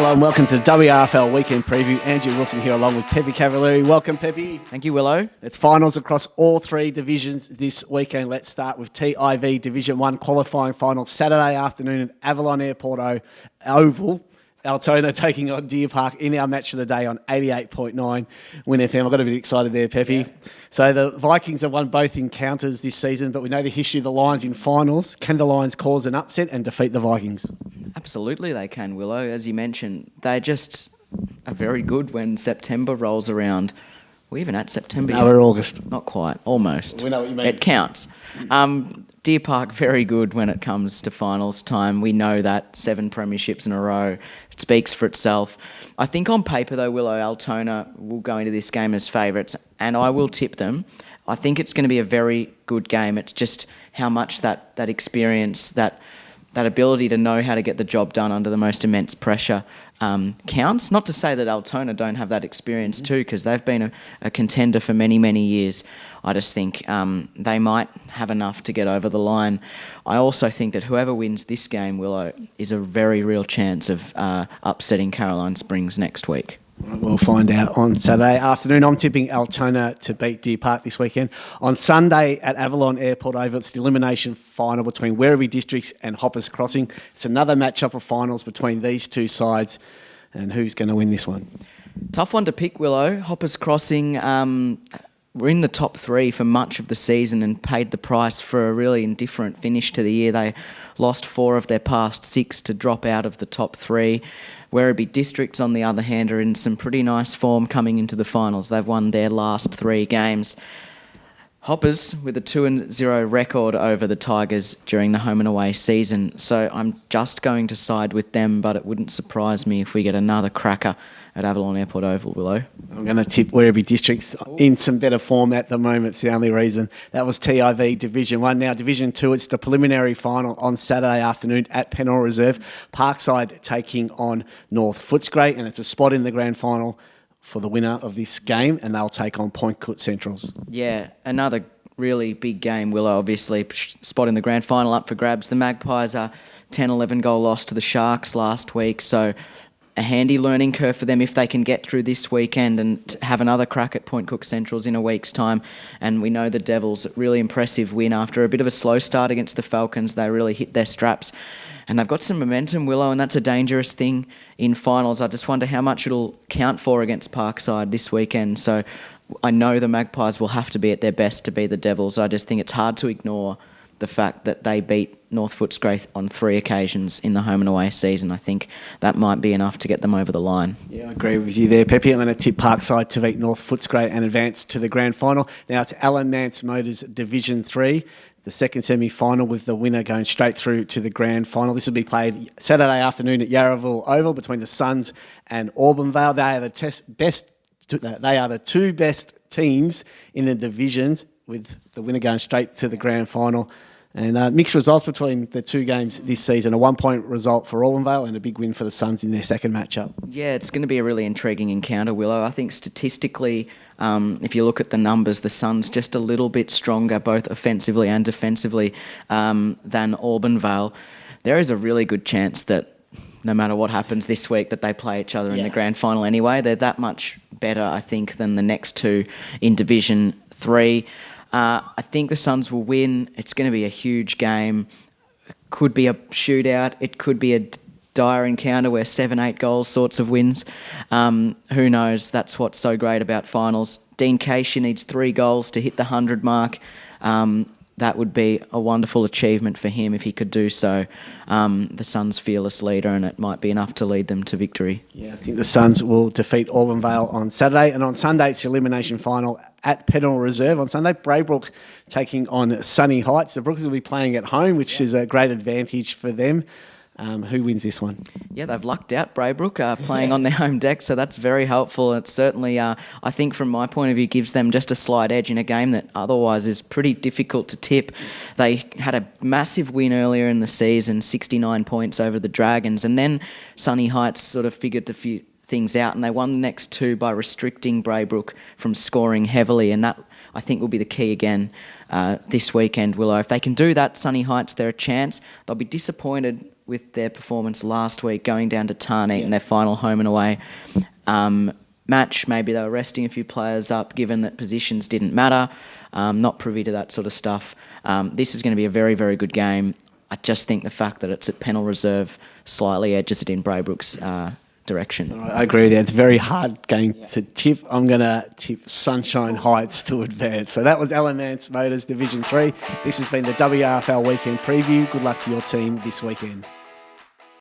Hello and welcome to WRFL Weekend Preview. Andrew Wilson here along with Peppe Cavalieri. Welcome, Peppe. Thank you, Willow. It's finals across all three divisions this weekend. Let's start with TIV Division 1 qualifying final Saturday afternoon at Avalon Airport Oval. Altona taking on Deer Park in our match of the day on 88.9 Win FM. I've got a bit excited there, Peppe. Yeah. So the Vikings have won both encounters this season, but we know the history of the Lions in finals. Can the Lions cause an upset and defeat the Vikings? Absolutely they can, Willow. As you mentioned, they just are very good when September rolls around. We're even at September. No, we're August. Not quite. Almost. We know what you mean. It counts. Deer Park, very good when it comes to finals time. We know that 7 premierships in a row. It speaks for itself. I think on paper, though, Willow, Altona will go into this game as favourites, and I will tip them. I think it's going to be a very good game. It's just how much that experience, that ability to know how to get the job done under the most immense pressure counts. Not to say that Altona don't have that experience too, because they've been a contender for many, many years. I just think they might have enough to get over the line. I also think that whoever wins this game, Willow, is a very real chance of upsetting Caroline Springs next week. We'll find out on Saturday afternoon. I'm tipping Altona to beat Deer Park this weekend. On Sunday at Avalon Airport Oval, it's the elimination final between Werribee Districts and Hoppers Crossing. It's another matchup of finals between these two sides. And who's going to win this one? Tough one to pick, Willow. Hoppers Crossing were in the top 3 for much of the season and paid the price for a really indifferent finish to the year. They lost 4 of their past 6 to drop out of the top 3. Werribee Districts, on the other hand, are in some pretty nice form coming into the finals. They've won their last 3 games. Hoppers with a 2-0 record over the Tigers during the home and away season. So I'm just going to side with them, but it wouldn't surprise me if we get another cracker at Avalon Airport Oval, Willow. I'm going to tip Werribee Districts in some better form at the moment. It's the only reason. That was TIV Division 1. Now Division 2, it's the preliminary final on Saturday afternoon at Penall Reserve. Parkside taking on North Footscray, and it's a spot in the grand final for the winner of this game, and they'll take on Point Cook Centrals. Yeah, another really big game, Willow, obviously. Spot in the grand final up for grabs. The Magpies are 10-11 goal loss to the Sharks last week, so a handy learning curve for them if they can get through this weekend and have another crack at Point Cook Centrals in a week's time. And we know the Devils, really impressive win after a bit of a slow start against the Falcons. They really hit their straps. And they've got some momentum, Willow, and that's a dangerous thing in finals. I just wonder how much it'll count for against Parkside this weekend. So I know the Magpies will have to be at their best to beat the Devils. I just think it's hard to ignore the fact that they beat North Footscray on 3 occasions in the home and away season. I think that might be enough to get them over the line. Yeah, I agree with you there, Peppe. I'm going to tip Parkside to beat North Footscray and advance to the grand final. Now it's Alan Mance Motors Division 3. The second semi-final with the winner going straight through to the grand final. This will be played Saturday afternoon at Yarraville Oval between the Suns and Auburn Vale. They are the 2 best teams in the divisions, with the winner going straight to the grand final. And mixed results between the 2 games this season. A 1-point result for Auburn Vale and a big win for the Suns in their second matchup. Yeah, it's going to be a really intriguing encounter, Willow. I think statistically, if you look at the numbers, the Suns just a little bit stronger, both offensively and defensively, than Auburn Vale. There is a really good chance that no matter what happens this week, that they play each other in the grand final anyway. They're that much better, I think, than the next 2 in Division 3. I think the Suns will win. It's going to be a huge game. It could be a shootout. It could be a dire encounter where 7-8 goals sorts of wins. Who knows? That's what's so great about finals. Dean Cachia needs 3 goals to hit the 100 mark. That would be a wonderful achievement for him if he could do so. The Suns' fearless leader, and it might be enough to lead them to victory. Yeah, I think the Suns will defeat Auburn Vale on Saturday. And on Sunday, it's the elimination final at Penall Reserve. On Sunday, Brook taking on Sunny Heights. The Brookers will be playing at home, which is a great advantage for them. Who wins this one? Yeah, they've lucked out, Brook, playing on their home deck, so that's very helpful. It's certainly, I think from my point of view, gives them just a slight edge in a game that otherwise is pretty difficult to tip. They had a massive win earlier in the season, 69 points over the Dragons, and then Sunny Heights sort of figured a few things out, and they won the next 2 by restricting Brook from scoring heavily, and that, I think, will be the key again this weekend, Willow. If they can do that, Sunny Heights, they're a chance. They'll be disappointed with their performance last week, going down to Tarneit in their final home and away match. Maybe they were resting a few players up, given that positions didn't matter. Not privy to that sort of stuff. This is going to be a very, very good game. I just think the fact that it's at Pennell Reserve slightly edges it in Braybrook's direction. I agree with you. It's a very hard game to tip. I'm going to tip Sunshine Heights to advance. So that was Alan Mance Motors Division 3. This has been the WRFL Weekend Preview. Good luck to your team this weekend.